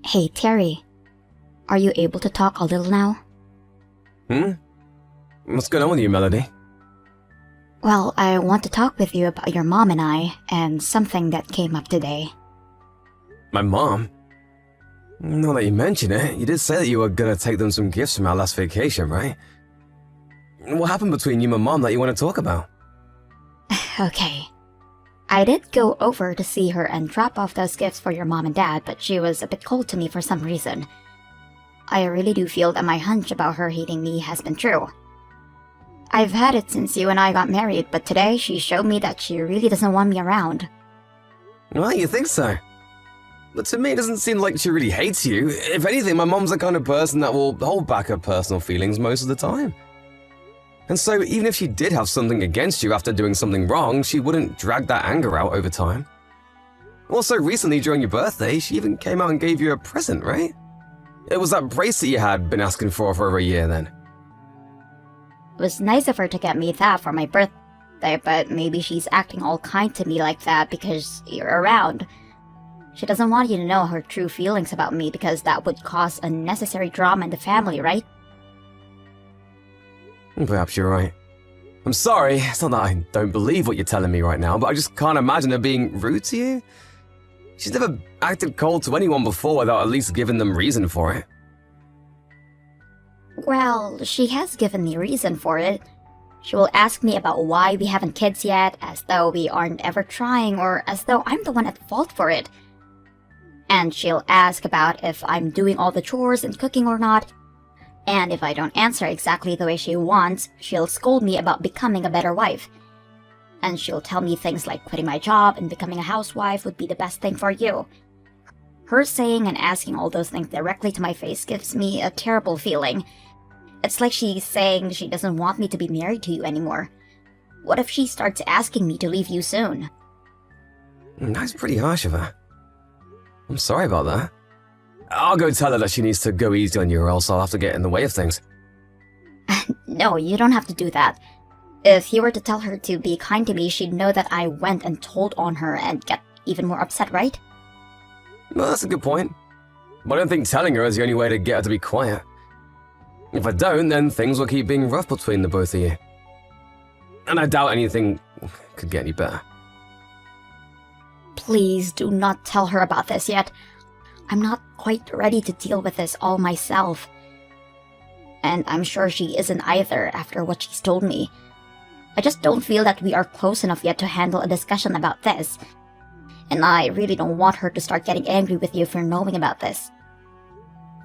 Hey, Terry. Are you able to talk a little now? What's going on with you, Melody? Well, I want to talk with you about your mom and I, and something that came up today. My mom? Now that you mention it, you did say that you were gonna take them some gifts from our last vacation, right? What happened between you and my mom that you want to talk about? Okay. I did go over to see her and drop off those gifts for your mom and dad, but she was a bit cold to me for some reason. I really do feel that my hunch about her hating me has been true. I've had it since you and I got married, but today she showed me that she really doesn't want me around. Well, you think so? But to me, it doesn't seem like she really hates you. If anything, my mom's the kind of person that will hold back her personal feelings most of the time. And so, even if she did have something against you after doing something wrong, she wouldn't drag that anger out over time. Also, recently during your birthday, she even came out and gave you a present, right? It was that bracelet you had been asking for over a year then. It was nice of her to get me that for my birthday, but maybe she's acting all kind to me like that because you're around. She doesn't want you to know her true feelings about me because that would cause unnecessary drama in the family, right? Perhaps you're right. I'm sorry, it's not that I don't believe what you're telling me right now, but I just can't imagine her being rude to you. She's never acted cold to anyone before without at least giving them reason for it. Well, she has given me reason for it. She will ask me about why we haven't kids yet, as though we aren't ever trying, or as though I'm the one at fault for it. And she'll ask about if I'm doing all the chores and cooking or not. And if I don't answer exactly the way she wants, she'll scold me about becoming a better wife. And she'll tell me things like quitting my job and becoming a housewife would be the best thing for you. Her saying and asking all those things directly to my face gives me a terrible feeling. It's like she's saying she doesn't want me to be married to you anymore. What if she starts asking me to leave you soon? That's pretty harsh of her. I'm sorry about that. I'll go tell her that she needs to go easy on you or else I'll have to get in the way of things. No, you don't have to do that. If you were to tell her to be kind to me, she'd know that I went and told on her and get even more upset, right? Well, that's a good point. But I don't think telling her is the only way to get her to be quiet. If I don't, then things will keep being rough between the both of you. And I doubt anything could get any better. Please do not tell her about this yet. I'm not quite ready to deal with this all myself. And I'm sure she isn't either after what she's told me. I just don't feel that we are close enough yet to handle a discussion about this. And I really don't want her to start getting angry with you for knowing about this.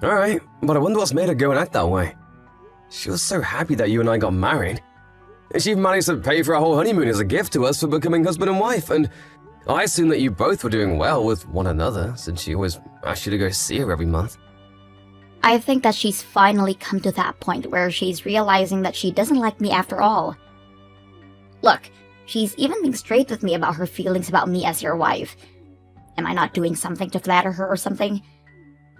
Alright, but I wonder what's made her go and act that way. She was so happy that you and I got married. And she even managed to pay for our whole honeymoon as a gift to us for becoming husband and wife, and I assume that you both were doing well with one another, since she always asked you to go see her every month. I think that she's finally come to that point where she's realizing that she doesn't like me after all. Look, she's even being straight with me about her feelings about me as your wife. Am I not doing something to flatter her or something?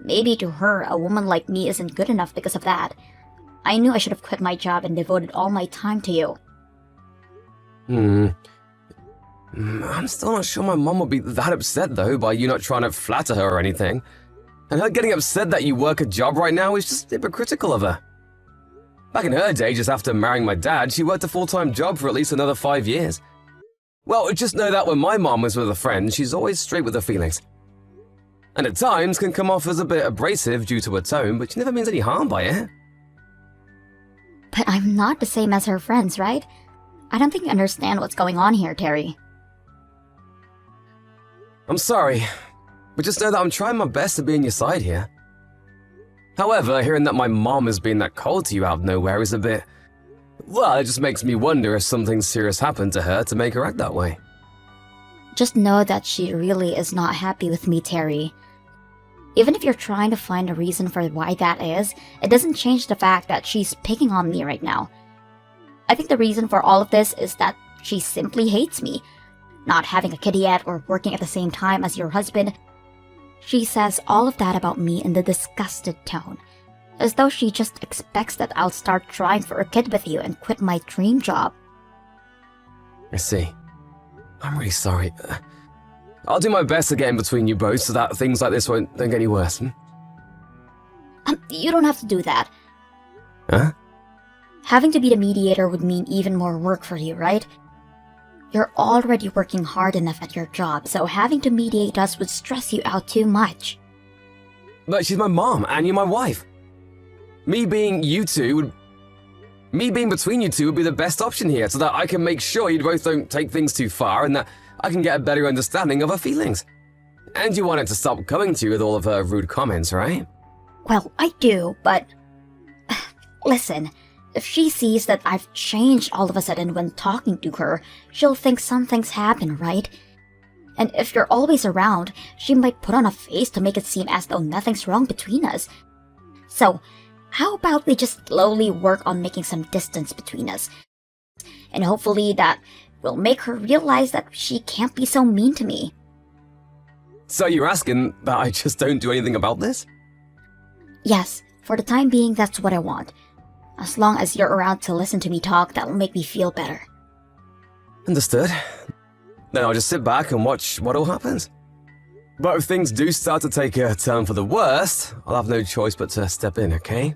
Maybe to her, a woman like me isn't good enough because of that. I knew I should have quit my job and devoted all my time to you. I'm still not sure my mom would be that upset, though, by you not trying to flatter her or anything. And her getting upset that you work a job right now is just hypocritical of her. Back in her day, just after marrying my dad, she worked a full-time job for at least another 5 years. Well, just know that when my mom was with a friend, she's always straight with her feelings. And at times can come off as a bit abrasive due to her tone, but she never means any harm by it. But I'm not the same as her friends, right? I don't think you understand what's going on here, Terry. I'm sorry, but just know that I'm trying my best to be on your side here. However, hearing that my mom has been that cold to you out of nowhere is a bit... Well, it just makes me wonder if something serious happened to her to make her act that way. Just know that she really is not happy with me, Terry. Even if you're trying to find a reason for why that is, it doesn't change the fact that she's picking on me right now. I think the reason for all of this is that she simply hates me. Not having a kid yet or working at the same time as your husband. She says all of that about me in the disgusted tone, as though she just expects that I'll start trying for a kid with you and quit my dream job. I see. I'm really sorry. I'll do my best to get in between you both so that things like this don't get any worse. You don't have to do that. Huh? Having to be the mediator would mean even more work for you, right? You're already working hard enough at your job, so having to mediate us would stress you out too much. But she's my mom, and you're my wife. Me being between you two would be the best option here, so that I can make sure you both don't take things too far, and that I can get a better understanding of her feelings. And you want it to stop coming to you with all of her rude comments, right? Well, I do, but... Listen, if she sees that I've changed all of a sudden when talking to her, she'll think something's happened, right? And if you're always around, she might put on a face to make it seem as though nothing's wrong between us. So, how about we just slowly work on making some distance between us? And hopefully that will make her realize that she can't be so mean to me. So you're asking that I just don't do anything about this? Yes, for the time being, that's what I want. As long as you're around to listen to me talk, that'll make me feel better. Understood. Then I'll just sit back and watch what all happens. But if things do start to take a turn for the worst, I'll have no choice but to step in, okay?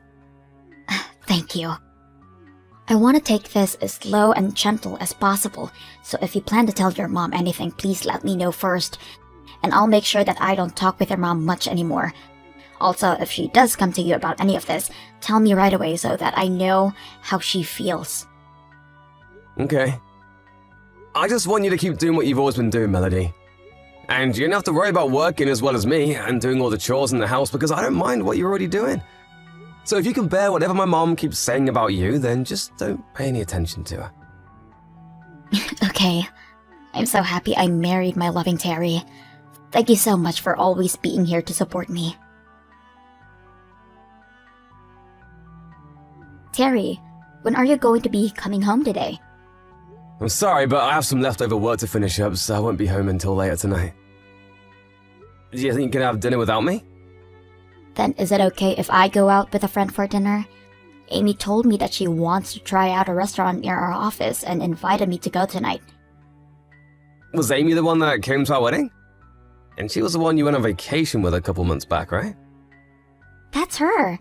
Thank you. I want to take this as slow and gentle as possible, so if you plan to tell your mom anything, please let me know first. And I'll make sure that I don't talk with your mom much anymore. Also, if she does come to you about any of this, tell me right away so that I know how she feels. Okay. I just want you to keep doing what you've always been doing, Melody. And you don't have to worry about working as well as me and doing all the chores in the house because I don't mind what you're already doing. So if you can bear whatever my mom keeps saying about you, then just don't pay any attention to her. Okay. I'm so happy I married my loving Terry. Thank you so much for always being here to support me. Terry, when are you going to be coming home today? I'm sorry, but I have some leftover work to finish up, so I won't be home until later tonight. Do you think you can have dinner without me? Then is it okay if I go out with a friend for dinner? Amy told me that she wants to try out a restaurant near our office and invited me to go tonight. Was Amy the one that came to our wedding? And she was the one you went on vacation with a couple months back, right? That's her.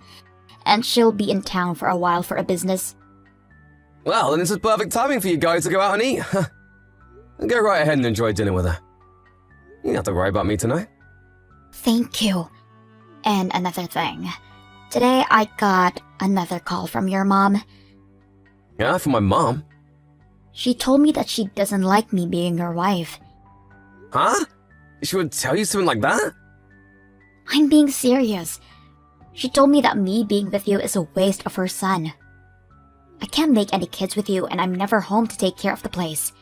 And she'll be in town for a while for a business. Well, then this is perfect timing for you guys to go out and eat. Go right ahead and enjoy dinner with her. You don't have to worry about me tonight. Thank you. And another thing. Today I got another call from your mom. Yeah, from my mom? She told me that she doesn't like me being your wife. Huh? She would tell you something like that? I'm being serious. She told me that me being with you is a waste of her son. I can't make any kids with you, and I'm never home to take care of the place.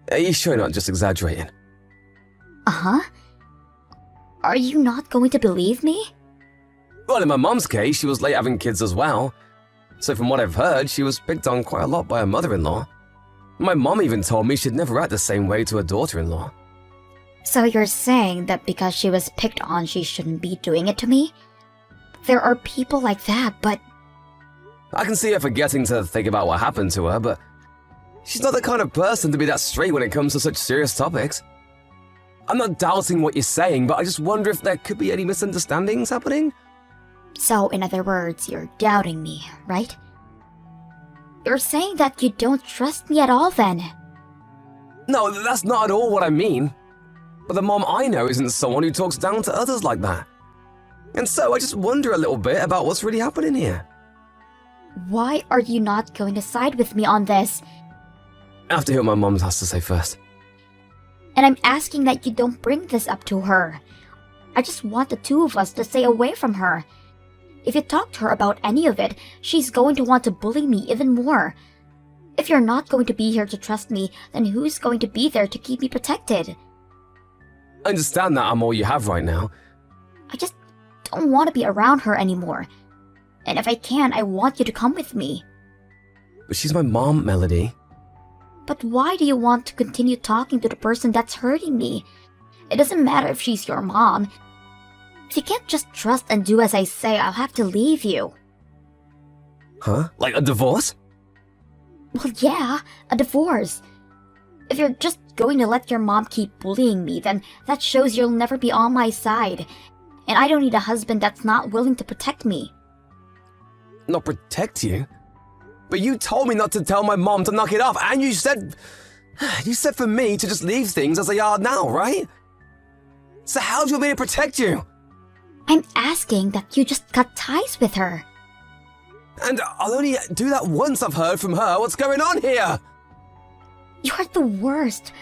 Are you sure you're not just exaggerating? Uh-huh. Are you not going to believe me? Well, in my mom's case, she was late having kids as well. So from what I've heard, she was picked on quite a lot by her mother-in-law. My mom even told me she'd never act the same way to her daughter-in-law. So you're saying that because she was picked on, she shouldn't be doing it to me? There are people like that, but... I can see her forgetting to think about what happened to her, but she's not the kind of person to be that straight when it comes to such serious topics. I'm not doubting what you're saying, but I just wonder if there could be any misunderstandings happening. So, in other words, you're doubting me, right? You're saying that you don't trust me at all then? No, that's not at all what I mean. But the mom I know isn't someone who talks down to others like that. And so I just wonder a little bit about what's really happening here. Why are you not going to side with me on this? I have to hear what my mom has to say first. And I'm asking that you don't bring this up to her. I just want the two of us to stay away from her. If you talk to her about any of it, she's going to want to bully me even more. If you're not going to be here to trust me, then who's going to be there to keep me protected? I understand that I'm all you have right now. I just don't want to be around her anymore. And if I can, I want you to come with me. But she's my mom, Melody. But why do you want to continue talking to the person that's hurting me? It doesn't matter if she's your mom. If you can't just trust and do as I say, I'll have to leave you. Huh? Like a divorce? Well, yeah, a divorce. If you're just going to let your mom keep bullying me, then that shows you'll never be on my side. And I don't need a husband that's not willing to protect me. not protect you. But you told me not to tell my mom to knock it off, and you said for me to just leave things as they are now, right? So how do you want me to protect you? I'm asking that you just cut ties with her. And I'll only do that once I've heard from her. What's going on here? You're the worst.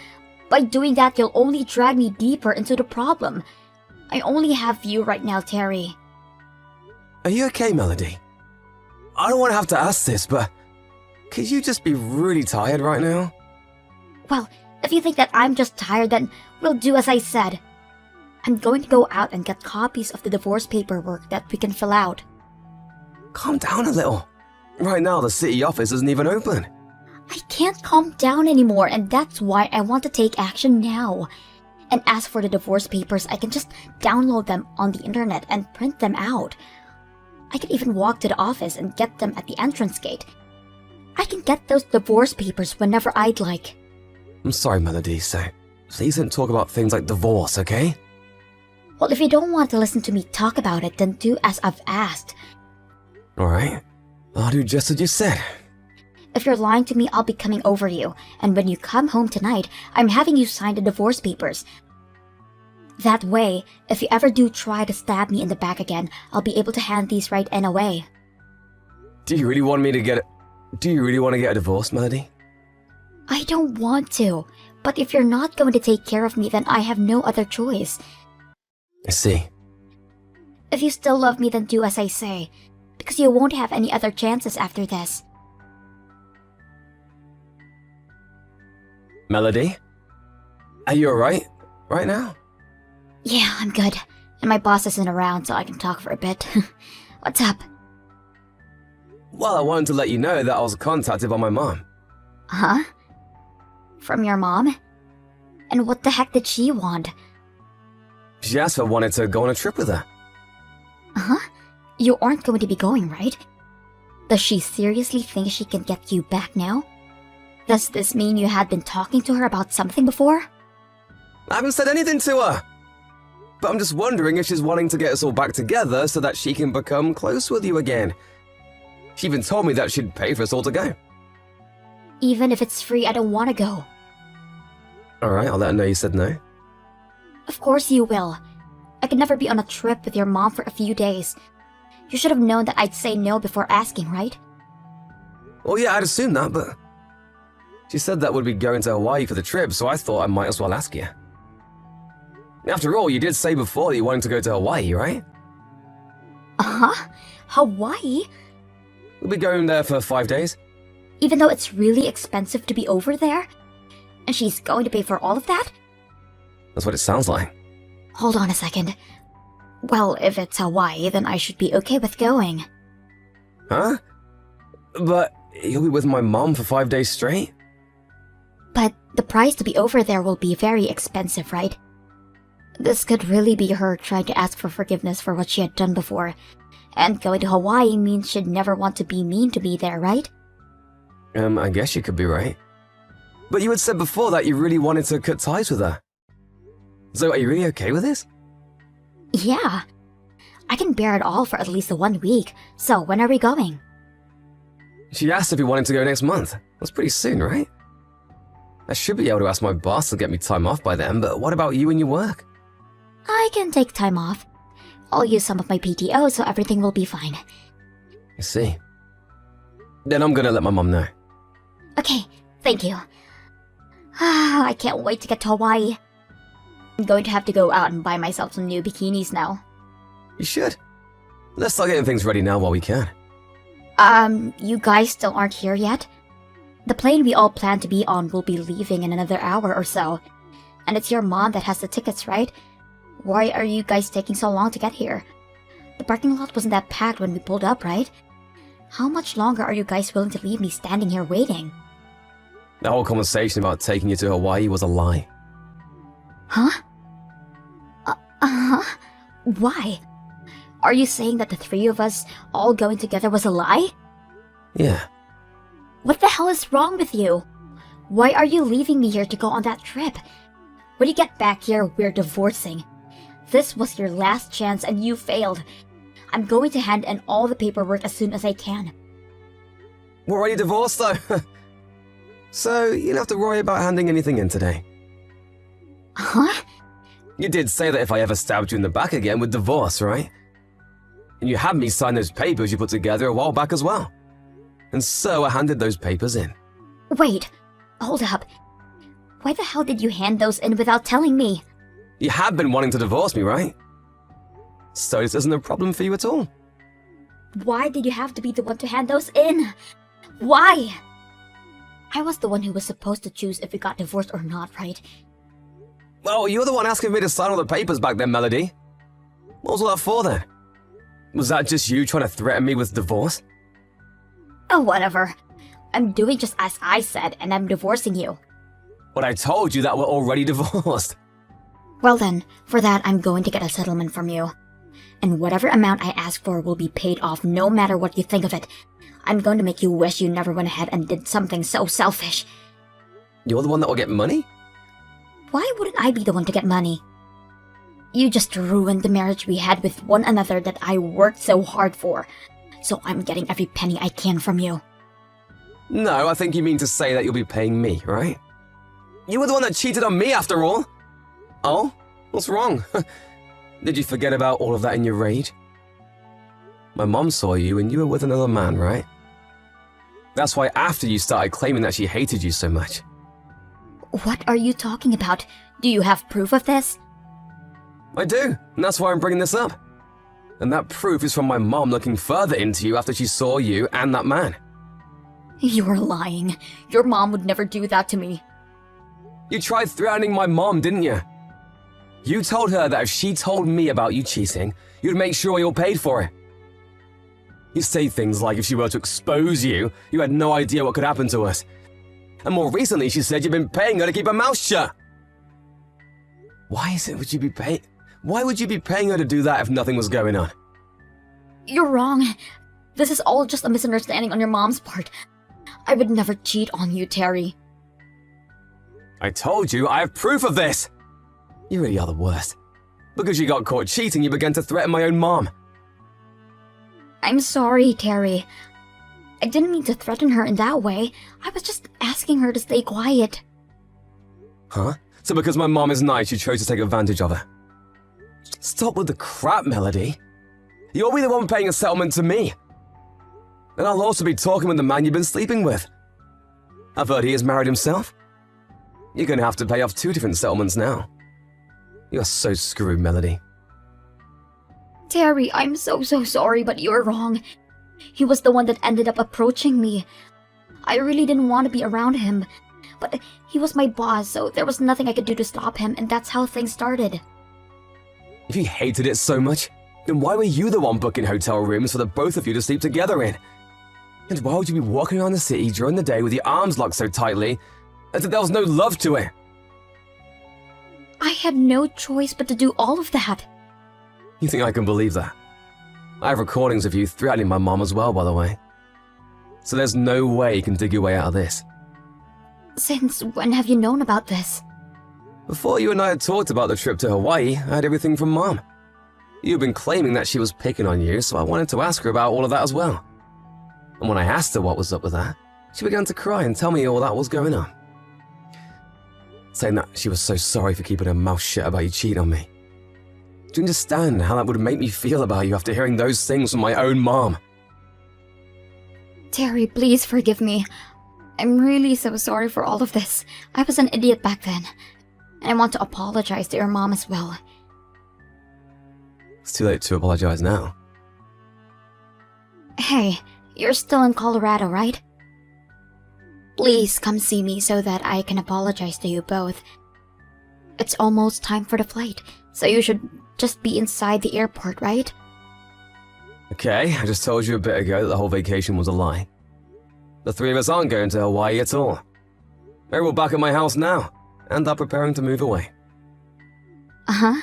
By doing that, you'll only drag me deeper into the problem. I only have you right now, Terry. Are you okay, Melody? I don't want to have to ask this, but could you just be really tired right now? Well, if you think that I'm just tired, then we'll do as I said. I'm going to go out and get copies of the divorce paperwork that we can fill out. Calm down a little. Right now, the city office isn't even open. I can't calm down anymore, and that's why I want to take action now. And as for the divorce papers, I can just download them on the internet and print them out. I can even walk to the office and get them at the entrance gate. I can get those divorce papers whenever I'd like. I'm sorry, Melody, so please don't talk about things like divorce, okay? Well, if you don't want to listen to me talk about it, then do as I've asked. Alright, I'll do just as you said. If you're lying to me, I'll be coming over you, and when you come home tonight, I'm having you sign the divorce papers. That way, if you ever do try to stab me in the back again, I'll be able to hand these right in away. Do you really want to get a divorce, Melody? I don't want to, but if you're not going to take care of me, then I have no other choice. I see. If you still love me, then do as I say, because you won't have any other chances after this. Melody? Are you alright right now? Yeah, I'm good. And my boss isn't around, so I can talk for a bit. What's up? Well, I wanted to let you know that I was contacted by my mom. Huh? From your mom? And what the heck did she want? She asked if I wanted to go on a trip with her. Huh? You aren't going to be going, right? Does she seriously think she can get you back now? Does this mean you had been talking to her about something before? I haven't said anything to her. But I'm just wondering if she's wanting to get us all back together so that she can become close with you again. She even told me that she'd pay for us all to go. Even if it's free, I don't want to go. Alright, I'll let her know you said no. Of course you will. I could never be on a trip with your mom for a few days. You should have known that I'd say no before asking, right? Well, yeah, I'd assumed that, but she said that would be going to Hawaii for the trip, so I thought I might as well ask you. After all, you did say before that you wanted to go to Hawaii, right? Uh-huh? Hawaii? We'll be going there for 5 days. Even though it's really expensive to be over there? And she's going to pay for all of that? That's what it sounds like. Hold on a second. Well, if it's Hawaii, then I should be okay with going. Huh? But you'll be with my mom for 5 days straight? But the price to be over there will be very expensive, right? This could really be her trying to ask for forgiveness for what she had done before. And going to Hawaii means she'd never want to be mean to me there, right? I guess you could be right. But you had said before that you really wanted to cut ties with her. So are you really okay with this? Yeah. I can bear it all for at least 1 week. So when are we going? She asked if you wanted to go next month. That's pretty soon, right? I should be able to ask my boss to get me time off by then, but what about you and your work? I can take time off. I'll use some of my PTO so everything will be fine. I see. Then I'm gonna let my mom know. Okay, thank you. I can't wait to get to Hawaii. I'm going to have to go out and buy myself some new bikinis now. You should. Let's start getting things ready now while we can. You guys still aren't here yet? The plane we all plan to be on will be leaving in another hour or so. And it's your mom that has the tickets, right? Why are you guys taking so long to get here? The parking lot wasn't that packed when we pulled up, right? How much longer are you guys willing to leave me standing here waiting? The whole conversation about taking you to Hawaii was a lie. Huh? Uh-huh? Why? Are you saying that the three of us all going together was a lie? Yeah. What the hell is wrong with you? Why are you leaving me here to go on that trip? When you get back here, we're divorcing. This was your last chance and you failed. I'm going to hand in all the paperwork as soon as I can. We're already divorced, though. So, you don't have to worry about handing anything in today. Huh? You did say that if I ever stabbed you in the back again, we'd divorce, right? And you had me sign those papers you put together a while back as well. And so I handed those papers in. Wait, hold up. Why the hell did you hand those in without telling me? You have been wanting to divorce me, right? So this isn't a problem for you at all. Why did you have to be the one to hand those in? Why? I was the one who was supposed to choose if we got divorced or not, right? Well, you were the one asking me to sign all the papers back then, Melody. What was all that for then? Was that just you trying to threaten me with divorce? Oh, whatever. I'm doing just as I said, and I'm divorcing you. But I told you that we're already divorced. Well then, for that I'm going to get a settlement from you. And whatever amount I ask for will be paid off no matter what you think of it. I'm going to make you wish you never went ahead and did something so selfish. You're the one that will get money? Why wouldn't I be the one to get money? You just ruined the marriage we had with one another that I worked so hard for. So I'm getting every penny I can from you. No, I think you mean to say that you'll be paying me, right? You were the one that cheated on me after all. Oh? What's wrong? Did you forget about all of that in your rage? My mom saw you and you were with another man, right? That's why after you started claiming that she hated you so much. What are you talking about? Do you have proof of this? I do, and that's why I'm bringing this up. And that proof is from my mom looking further into you after she saw you and that man. You're lying. Your mom would never do that to me. You tried threatening my mom, didn't you? You told her that if she told me about you cheating, you'd make sure you're paid for it. You say things like if she were to expose you, you had no idea what could happen to us. And more recently, she said you've been paying her to keep her mouth shut. Why would you be paying her to do that if nothing was going on? You're wrong. This is all just a misunderstanding on your mom's part. I would never cheat on you, Terry. I told you, I have proof of this! You really are the worst. Because you got caught cheating, you began to threaten my own mom. I'm sorry, Terry. I didn't mean to threaten her in that way. I was just asking her to stay quiet. Huh? So because my mom is nice, you chose to take advantage of her? Stop with the crap, Melody. You'll be the one paying a settlement to me. And I'll also be talking with the man you've been sleeping with. I've heard he has married himself. You're gonna have to pay off 2 different settlements now. You're so screwed, Melody. Terry, I'm so sorry, but you're wrong. He was the one that ended up approaching me. I really didn't want to be around him, but he was my boss, so there was nothing I could do to stop him, and that's how things started. If you hated it so much, then why were you the one booking hotel rooms for the both of you to sleep together in? And why would you be walking around the city during the day with your arms locked so tightly as if there was no love to it? I had no choice but to do all of that. You think I can believe that? I have recordings of you threatening my mom as well, by the way. So there's no way you can dig your way out of this. Since when have you known about this? Before you and I had talked about the trip to Hawaii, I had everything from Mom. You've been claiming that she was picking on you, so I wanted to ask her about all of that as well. And when I asked her what was up with that, she began to cry and tell me all that was going on. Saying that she was so sorry for keeping her mouth shut about you cheating on me. Do you understand how that would make me feel about you after hearing those things from my own mom? Terry, please forgive me. I'm really so sorry for all of this. I was an idiot back then. And I want to apologize to your mom as well. It's too late to apologize now. Hey, you're still in Colorado, right? Please come see me so that I can apologize to you both. It's almost time for the flight, so you should just be inside the airport, right? Okay, I just told you a bit ago that the whole vacation was a lie. The 3 of us aren't going to Hawaii at all. We're all back at my house now, and are preparing to move away. Uh-huh.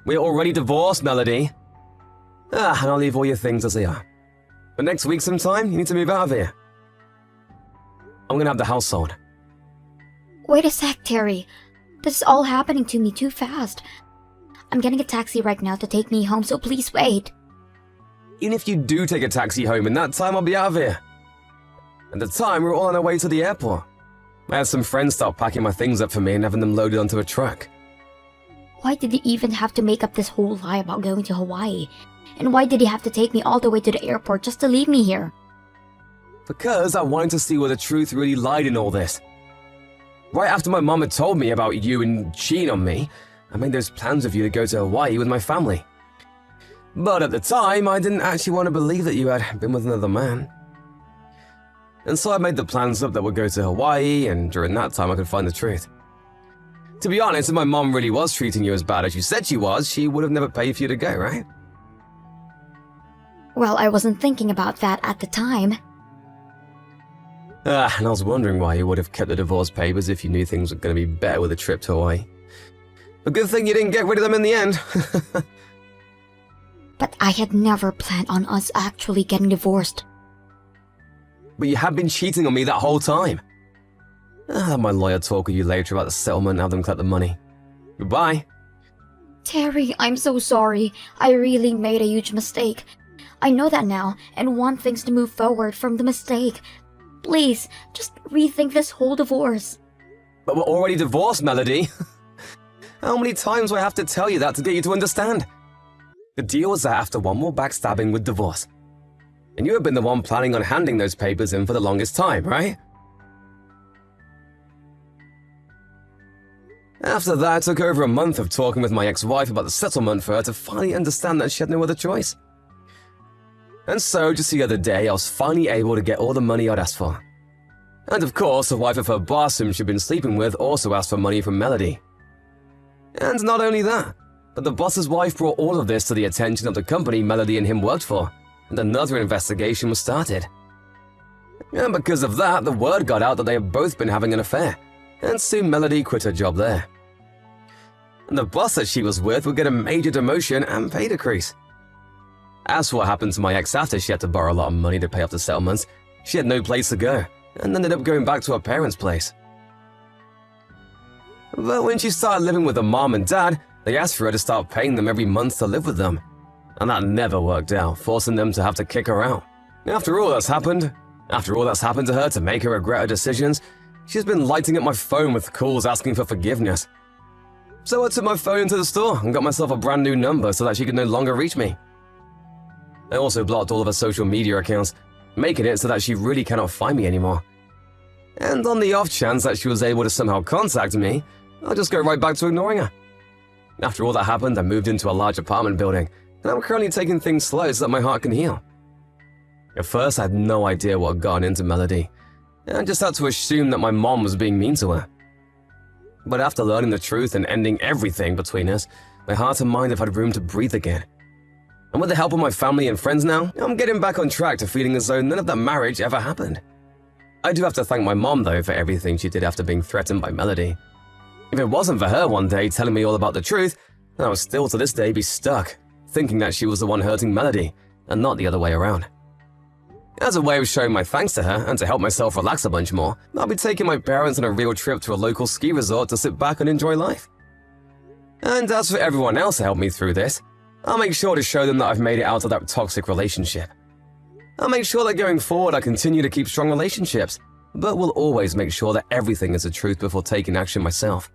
We're already divorced, Melody. And I'll leave all your things as they are. But next week sometime, you need to move out of here. I'm gonna have the house sold. Wait a sec, Terry. This is all happening to me too fast. I'm getting a taxi right now to take me home, so please wait. even if you do take a taxi home, in that time I'll be out of here. At the time, we were all on our way to the airport. I had some friends start packing my things up for me and having them loaded onto a truck. Why did you even have to make up this whole lie about going to Hawaii? And why did he have to take me all the way to the airport just to leave me here? Because I wanted to see where the truth really lied in all this. Right after my mom had told me about you and cheating on me, I made those plans with you to go to Hawaii with my family. But at the time, I didn't actually want to believe that you had been with another man. And so I made the plans up that we'd go to Hawaii, and during that time I could find the truth. To be honest, if my mom really was treating you as bad as you said she was, she would have never paid for you to go, right? Well, I wasn't thinking about that at the time. And I was wondering why you would have kept the divorce papers if you knew things were going to be better with a trip to Hawaii. A good thing you didn't get rid of them in the end. But I had never planned on us actually getting divorced. But you have been cheating on me that whole time. I'll have my lawyer talk with you later about the settlement and have them collect the money. Goodbye. Terry, I'm so sorry. I really made a huge mistake. I know that now and want things to move forward from the mistake. Please, just rethink this whole divorce. But we're already divorced, Melody. How many times do I have to tell you that to get you to understand? The deal was that after one more backstabbing with divorce. And you have been the one planning on handing those papers in for the longest time, right? After that, it took over a month of talking with my ex-wife about the settlement for her to finally understand that she had no other choice. And so, just the other day, I was finally able to get all the money I'd asked for. And of course, the wife of her boss whom she'd been sleeping with also asked for money from Melody. And not only that, but the boss's wife brought all of this to the attention of the company Melody and him worked for, and another investigation was started. And because of that, the word got out that they had both been having an affair, and soon Melody quit her job there. And the boss that she was with would get a major demotion and pay decrease. As for what happened to my ex after she had to borrow a lot of money to pay off the settlements, she had no place to go, and ended up going back to her parents' place. But when she started living with her mom and dad, they asked for her to start paying them every month to live with them. And that never worked out, forcing them to have to kick her out. After all that's happened to her to make her regret her decisions, she's been lighting up my phone with calls asking for forgiveness. So I took my phone to the store and got myself a brand new number so that she could no longer reach me. I also blocked all of her social media accounts, making it so that she really cannot find me anymore. And on the off chance that she was able to somehow contact me, I'll just go right back to ignoring her. After all that happened, I moved into a large apartment building, and I'm currently taking things slow so that my heart can heal. At first, I had no idea what had gotten into Melody, and I just had to assume that my mom was being mean to her. But after learning the truth and ending everything between us, my heart and mind have had room to breathe again. And with the help of my family and friends now, I'm getting back on track to feeling as though none of that marriage ever happened. I do have to thank my mom, though, for everything she did after being threatened by Melody. If it wasn't for her one day telling me all about the truth, then I would still to this day be stuck, thinking that she was the one hurting Melody, and not the other way around. As a way of showing my thanks to her, and to help myself relax a bunch more, I'll be taking my parents on a real trip to a local ski resort to sit back and enjoy life. And as for everyone else who helped me through this, I'll make sure to show them that I've made it out of that toxic relationship. I'll make sure that going forward I continue to keep strong relationships, but will always make sure that everything is the truth before taking action myself.